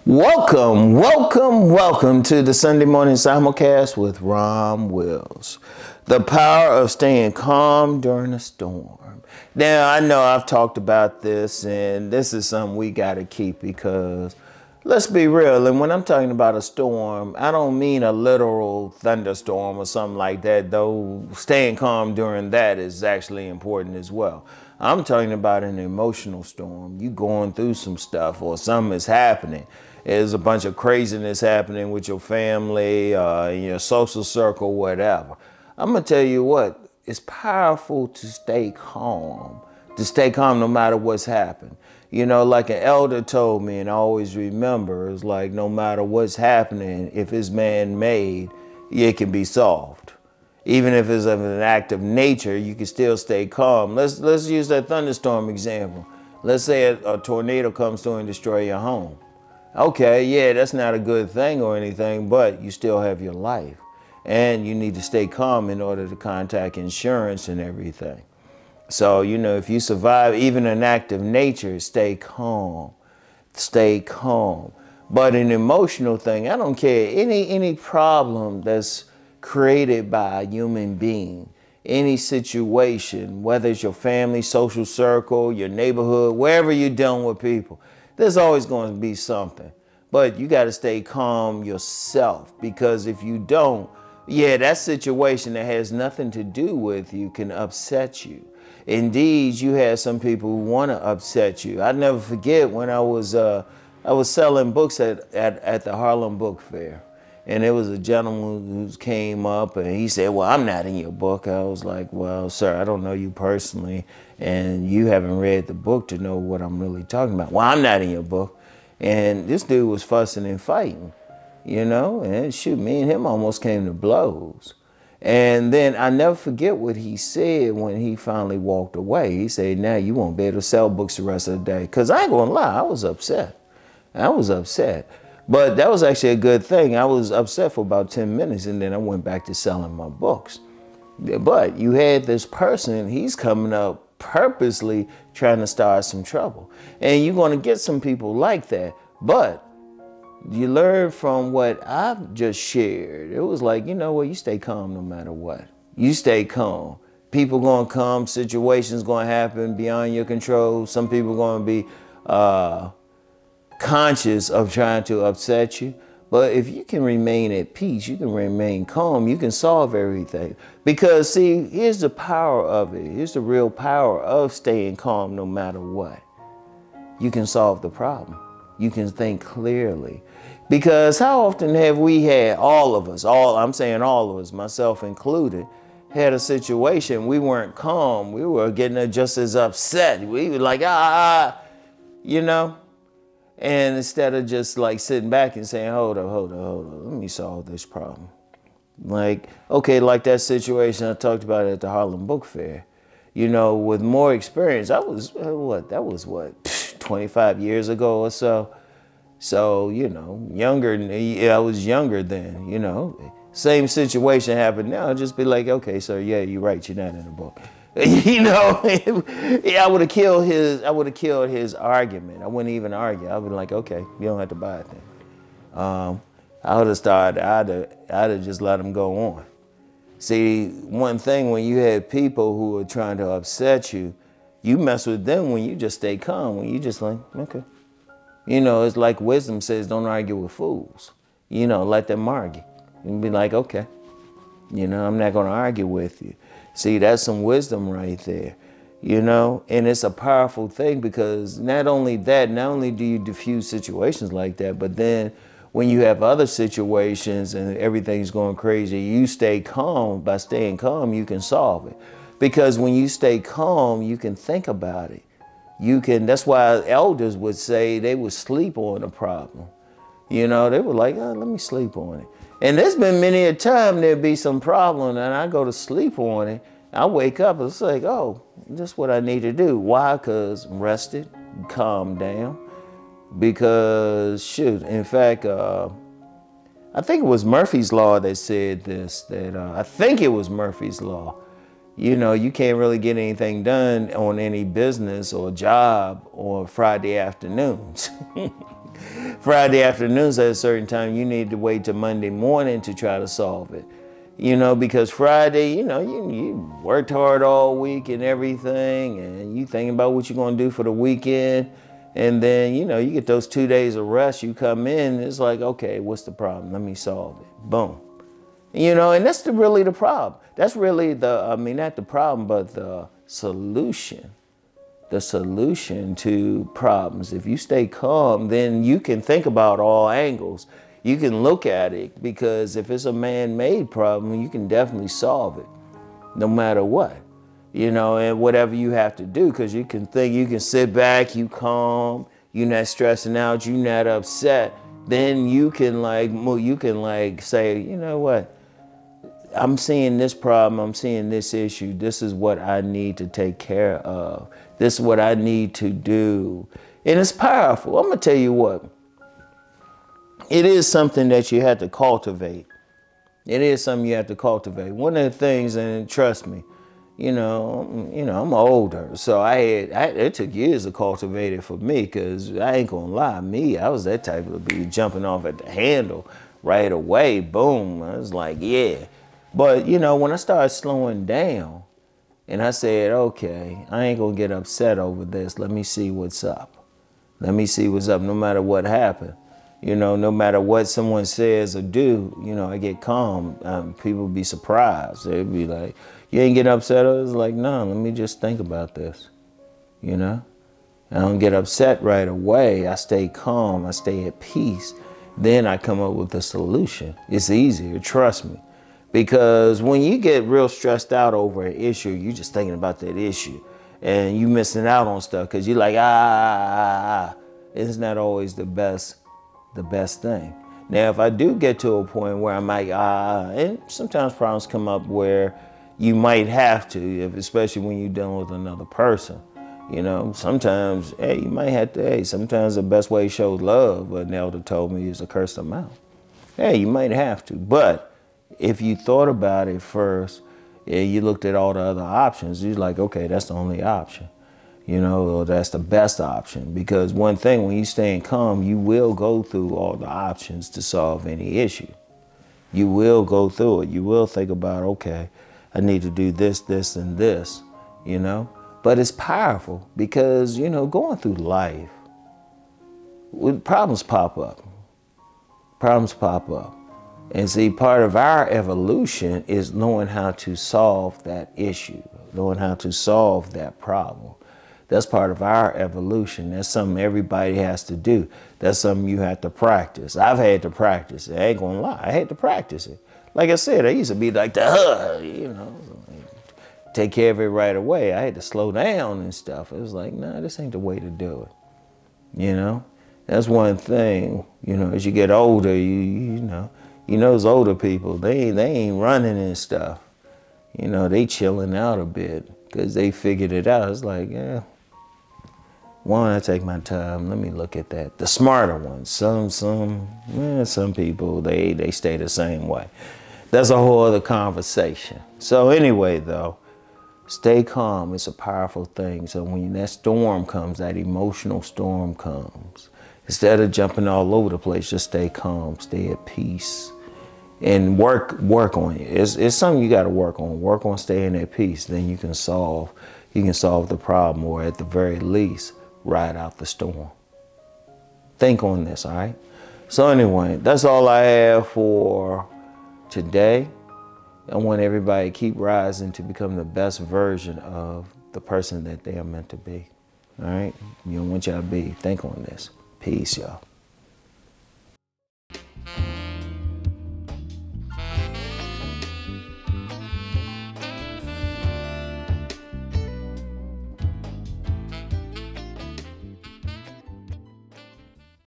Welcome to the Sunday morning simulcast with Rom Wills. The power of staying calm during a storm. Now, I know I've talked about this, and this is something we got to keep because let's be real. And when I'm talking about a storm, I don't mean a literal thunderstorm or something like that, though staying calm during that is actually important as well. I'm talking about an emotional storm. You going through some stuff or something is happening. There's a bunch of craziness happening with your family, in your social circle, whatever. I'm going to tell you what, it's powerful to stay calm no matter what's happened. You know, like an elder told me, and I always remember, it's like no matter what's happening, if it's man-made, it can be solved. Even if it's of an act of nature, you can still stay calm. Let's use that thunderstorm example. Let's say a tornado comes through and destroys your home. Okay, yeah, that's not a good thing or anything, but you still have your life. And you need to stay calm in order to contact insurance and everything. So, you know, if you survive even an act of nature, stay calm. Stay calm. But an emotional thing, I don't care. Any problem that's created by a human being, any situation, whether it's your family, social circle, your neighborhood, wherever you're dealing with people, there's always going to be something. But you got to stay calm yourself, because if you don't, yeah, that situation that has nothing to do with you can upset you. Indeed, you have some people who want to upset you. I never forget when I was selling books at the Harlem Book Fair. And there was a gentleman who came up and he said, well, I'm not in your book. I was like, well, sir, I don't know you personally, and you haven't read the book to know what I'm really talking about. Well, I'm not in your book. And this dude was fussing and fighting, you know, and shoot, me and him almost came to blows. And then I never forget what he said when he finally walked away. He said, now you won't be able to sell books the rest of the day. Because I ain't going to lie, I was upset. But that was actually a good thing. I was upset for about 10 minutes, and then I went back to selling my books. But you had this person, he's coming up purposely trying to start some trouble. And you're going to get some people like that. But you learn from what I've just shared. It was like, you know what, you stay calm no matter what. You stay calm. People going to come, situations going to happen beyond your control. Some people going to be conscious of trying to upset you. But if you can remain at peace, you can remain calm, you can solve everything. Because see, here's the power of it. Here's the real power of staying calm no matter what. You can solve the problem. You can think clearly. Because how often have we had, all of us, myself included, had a situation, we weren't calm, we were getting just as upset. We were like, you know? And instead of just like sitting back and saying, hold up, let me solve this problem. Like, okay, like that situation I talked about at the Harlem Book Fair. You know, with more experience, that was 25 years ago or so. So, you know, I was younger then, you know. Same situation happened now, I'd just be like, okay, sir, yeah, you're right, you're not in the book. You know, I would have killed his argument. I wouldn't even argue. I would be like, okay, you don't have to buy it then. I would have started, I'd have just let him go on. See, one thing when you had people who are trying to upset you, you mess with them when you just stay calm, when you just like, okay. You know, it's like wisdom says, don't argue with fools. You know, let them argue. And be like, okay, you know, I'm not going to argue with you. See, that's some wisdom right there, you know, and it's a powerful thing because not only do you diffuse situations like that, but then when you have other situations and everything's going crazy, you stay calm. By staying calm, you can solve it. Because when you stay calm, you can think about it. That's why elders would say they would sleep on a problem. You know, they were like, oh, let me sleep on it. And there's been many a time there'd be some problem and I go to sleep on it. I wake up, it's like, oh, that's what I need to do. Why? Because I'm rested, calm down. Because, shoot, in fact, I think it was Murphy's Law that said this, I think it was Murphy's Law. You know, you can't really get anything done on any business or job on Friday afternoons. Friday afternoons at a certain time, you need to wait till Monday morning to try to solve it. You know, because Friday, you know, you worked hard all week and everything, and you thinking about what you're going to do for the weekend. And then, you know, you get those 2 days of rest, you come in, it's like, okay, what's the problem? Let me solve it. Boom. You know, and that's really the problem. That's really not the problem, but the solution. The solution to problems. If you stay calm, then you can think about all angles. You can look at it, because if it's a man-made problem, you can definitely solve it, no matter what. You know, and whatever you have to do, because you can think, you can sit back, you calm, you're not stressing out, you're not upset. Then you can say, you know what? I'm seeing this problem, I'm seeing this issue. This is what I need to take care of. This is what I need to do. And it's powerful. I'm gonna tell you what. It is something that you have to cultivate. It is something you have to cultivate. One of the things, and trust me, you know, I'm older, so it took years to cultivate it for me, because I ain't gonna lie, I was that type of be jumping off at the handle right away, boom. I was like, yeah. But, you know, when I started slowing down and I said, okay, I ain't gonna get upset over this. Let me see what's up. Let me see what's up, no matter what happened. You know, no matter what someone says or do, you know, I get calm. People be surprised. They'd be like, you ain't getting upset? I was like, no, let me just think about this, you know? I don't get upset right away. I stay calm. I stay at peace. Then I come up with a solution. It's easier, trust me. Because when you get real stressed out over an issue, you're just thinking about that issue. And you missing out on stuff because you're like, It's not always the best thing. Now, if I do get to a point where I'm like, and sometimes problems come up where you might have to, especially when you're dealing with another person. You know, sometimes, you might have to, sometimes the best way to show love, what an elder told me, is to curse them out. You might have to. But if you thought about it first, and you looked at all the other options, you're like, okay, that's the only option. You know, or that's the best option. Because one thing, when you stay calm, you will go through all the options to solve any issue. You will go through it. You will think about, okay, I need to do this, this, and this, you know? But it's powerful because, you know, going through life, problems pop up. Problems pop up. And see, part of our evolution is knowing how to solve that issue, knowing how to solve that problem. That's part of our evolution. That's something everybody has to do. That's something you have to practice. I've had to practice it. I ain't gonna lie. I had to practice it. Like I said, I used to be like you know, take care of it right away. I had to slow down and stuff. It was like, nah, this ain't the way to do it. You know, that's one thing. You know, as you get older, you know those older people, they ain't running and stuff. You know, they chilling out a bit because they figured it out. It's like, why don't I take my time? Let me look at that. The smarter ones, some people, they stay the same way. That's a whole other conversation. So anyway, though, stay calm. It's a powerful thing. So when that storm comes, that emotional storm comes, instead of jumping all over the place, just stay calm, stay at peace, and work on it. It's something you got to work on. Work on staying at peace. Then you can solve the problem, or at the very least, ride out the storm. Think on this, all right? So anyway, that's all I have for today. I want everybody to keep rising to become the best version of the person that they are meant to be. All right? You know, want y'all to be. Think on this. Peace, y'all.